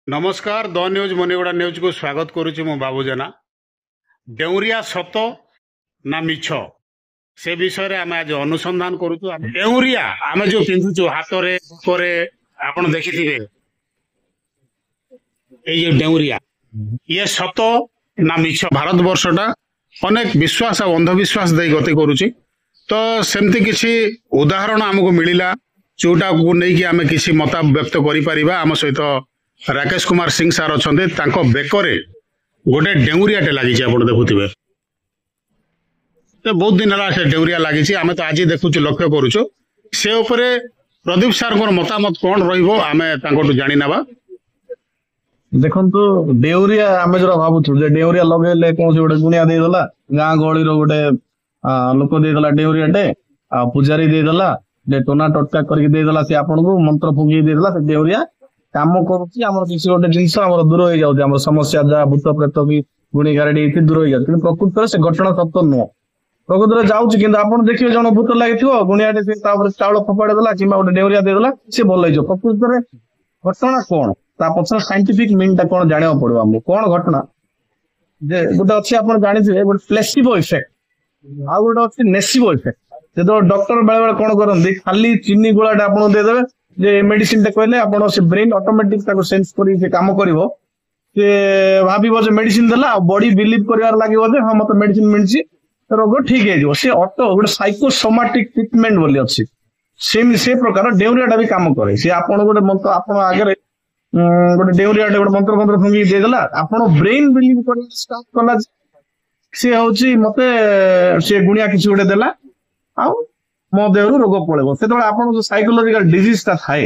नमस्कार the news मनीगुड़ा news को स्वागत करुच्ची मो बाबू जेना। डेउरिया सत ना मिछ से विषय आम आज अनुसंधान करुचु। डेउरिया आम जो पिंधुचु हाथ आप देखी ये डेउरिया ये सत ना मिछ भारत वर्षटा अनेक विश्वास और अंधविश्वास दे गति करुच्ची। तो सेमती किसी उदाहरण आमको मिलला जोटा को लेकिन आम किसी मत व्यक्त कर आम सहित राकेश कुमार सिंह सार अच्छा बेकरे गोटे डेउरियाटे लगी आप देखुवे। तो बहुत दिन है डेउरिया लगी आम तो आज देखु लक्ष्य करुचु से उपरे प्रदीप सार मतामत कौन रही जानी ना। देखु डेउरिया आम जो भावुँ डेउरिया लगे कौन गोटे गुणिया देदेला गाँ गहली गोटे लोक देदेला डेउरियाटे पूजारी देदेला टोना टटका करदेला सी आपन को मंत्र फुंकी देदेला से डेउरिया काम करुच्ची किसी गोटे जिन दूर हो जाए समस्या जहाँ भूत प्रेत की गुणी गारेडी दूर हो जाए प्रकृत से घटना सत्य नुह प्रकृत जाऊँच कि देखिए जन भूत लगी गुणियाटे चाउल फोपाड़ी देला कि गोटे डेउरिया देदेला सी भल हो प्रकृत घटना कौन पछर साइंटिफिक मीन कौन जाना पड़ो आमको कौन घटना गोटे अच्छी आप जानते गोटे प्लेसिबो इफेक्ट आ गोटे अच्छी नेसिबो इफेक्ट जो डॉक्टर बेले बेले कौन करते खाली चीनी गोलाटे आप देदेवे जे मेडिसिन कहले आप ब्रेन ऑटोमेटिक सेंस कर काम कर भाव मेडिसिन देला बॉडी बिलीव कर लगे हाँ मत मेडिसिन मिली रोग ठीक है सी ऑटो गोटे साइकोसोमाटिक ट्रिटमेंट बोली अच्छी से प्रकार डेउरिया भी काम करे सी आप गोटे मंत्र आप आगे गोटे डेउरिया गोटे मंत्र मंत्र फुंगी देदेला आप ब्रेन बिलीव कर स्टार्ट कला सी हूँ मत सी गुणिया किसी गोटे देला आ मो देह रोग पड़ेगा से आप जो साइकोलॉजिकल डिजीज टा थाए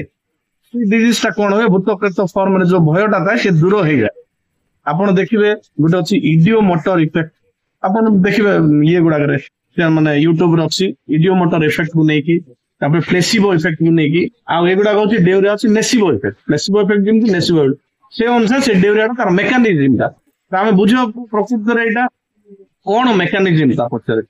डिजीज टा कौन हुए भूत प्रेत फॉर्म में जो भयटा था से दूर हो जाए। आप देखिए गोटे अच्छी इडियो मोटर इफेक्ट आप देखिए ये गुड़ाक माने यूट्यूब अच्छी इडियो मोटर इफेक्ट को लेकिन प्लेसिबो इफेक्ट को लेकिन आगुड़ा हूँ डेउरिया अच्छी नेसिबो इफेक्ट प्लेसिबो इफेक्ट जमी नेसिबो से अनुसार से डेउरिया तार मेकानिज्म आम बुझा प्रकृत में यहाँ कौन मेकानिज्म पचर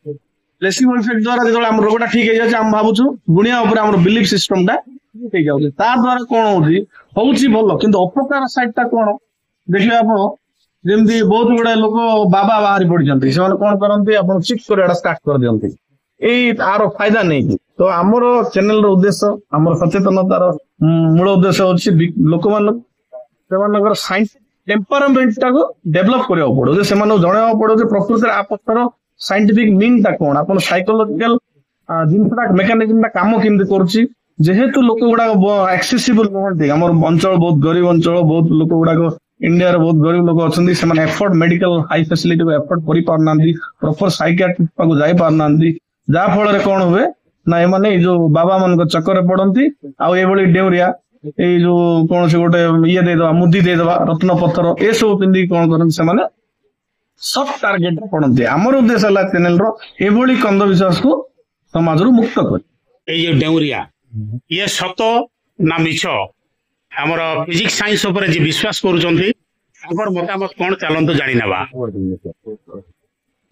प्लेसिबो इफेक्ट द्वारा जो आम रोगटा ठीक है जाए भावुँ गुणिया उपर बिलीफ सिस्टम टा ठीक है द्वारा कौन हूँ भल कि अपकार साइड टा कौन देखिए आप जमी बहुत गुड़ा लोक बाबा बाहरी पड़ते से कौन करते आप चिट कर स्टार्ट कर दिखती यही तार फायदा नहीं तो आमर चैनल उद्देश्य आम सचेतनतार मूल उद्देश्य अच्छी लोक मान साइंस टेम्परामेंट टाक डेभलप करा पड़ो से जन पड़ो प्रकृति आपत्तर साइंटिफिक मीन टा कौन आप साइकोलॉजिकल जिनसा मेकानिज्म काम केमती करुच्ची जेहेतु लोक गुड़ा एक्सेसिबल नुहति आम अंचल बहुत गरीब अंचल बहुत लोक गुड़ा इंडिया बहुत गरीब लोक अच्छा से एफोर्ड मेडिकल हाई फैसिलिटी को एफोर्ड कर पारना प्रॉपर साइकियाट्रिस्ट पाक जाई पारना जहा फल कौन हुए ना ये जो बाबा मान चक्कर पड़ती आई डेउरिया ये जो कौन से गोटे ये देदवा मुदी देदवा रत्न पत्थर ए सब पिंधि कौन करते से सब टार्गेट पड़ते आमर उद्देश्य है चैनल रो कंधविश्वास को समाज रू मुक्त कर ये डेउरिया ये सत ना मिछ आमर फिजिक्स साइंस उपर जे विश्वास कर मतामत कौन चलते जानी ना।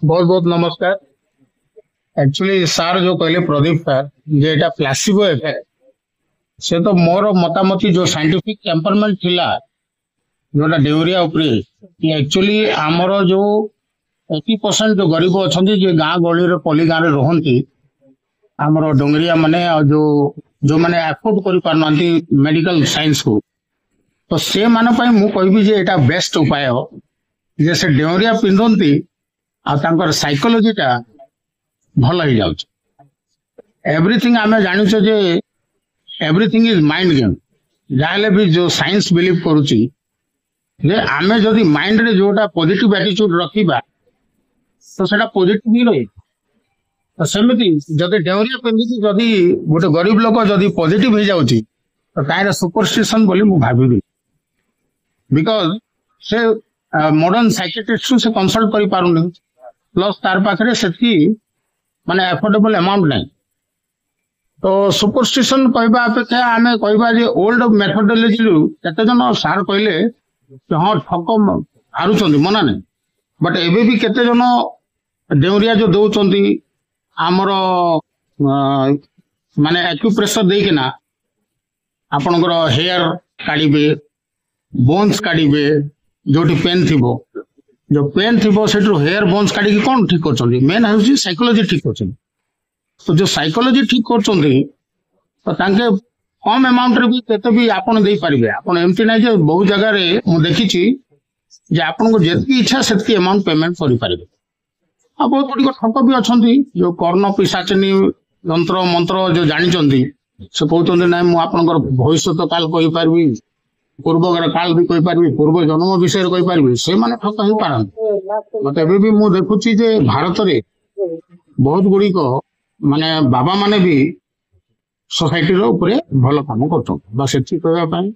बहुत बहुत नमस्कार। एक्चुअली सार जो कहले प्रदीप सार जे एटा प्लेसिबो इफेक्ट से तो मोर मतामत जो साइंटिफिक टेम्परमेंट थिला जोटा डेउरिया उपरे एक्चुअली आमर जो 80% जो गरीब अच्छा जो गाँ गहली पल्ली गाँव में रहती आमर डोंगरिया माने जो माने एफोर्ड कर पारना मेडिकल साइंस को तो से मान मु कहबी जे एटा बेस्ट उपाय जे से डेउरिया पिंधती आर साइकोलॉजी टा भल हो जाउछ। एवरीथिंग आम जानुचे जे एवरीथिंग इज माइंड गेम जहाँ भी जो साइंस बिलीव करुच्ची जे आमे जदि माइंड रे जोटा पॉजिटिव एटीट्यूड रखिबा तो सेटा पॉजिटिव ही रही तो सेमती जदि डेउरिया पिंधि जदि गोटे गरीब लोक जदि पॉजिटिव हो जाउची तो ताइर सुपरस्टिशन बोली मु भाबिबी बिकॉज से मॉडर्न साइकियाट्रिस्ट से कंसल्ट करि पारुनी प्लस तार पाखरे सेठी माने एफोर्डेबल अमाउंट नहीं तो सुपरस्टिशन कहबा अपेक्षा आमे कहबा जे ओल्ड मेथोडोलॉजी रु केते जन सार कहले हाँ ठक हारुचंदी मना नहीं बट एबे भी केते जन डेउरिया जो दौचंदी आमर माने एक्यूप्रेशर देकिना आपनकर हेयर काढ़िबे बोन्स काढ़े जो पेन थी जो पेन थी से हेयर बोन्स काढ़ी कौन ठीक कर मेन हूँ साइकोलोजी ठीक कर तो जो साइकोलोजी ठीक कर तो तांके कम अमाउंट रे भी केते भी आपन दे पारिबे आपन एमती नै जे बहुत जगह रे मु देखि छी जे आपन को जेतकी इच्छा सेतकी अमाउंट पेमेंट करि पारिबे आ बहुत बड़ी ठक भी अछंती जो कर्ण पिशाचनी यंत्र मंत्र जो जानि चंदी से कहउचंदी नै मु आपन भविष्य काल कहि पारबी पूर्वगर काल भी कहि पारबी पूर्व जन्म विषय कहि पारबी से माने ठक ही पारन मते एबे भी मु देखुची जे भारत रे बहुत गुडी को माने बाबा माने भी सोसाइटी रो ऊपर भल काम करछन बस एति कहबा पई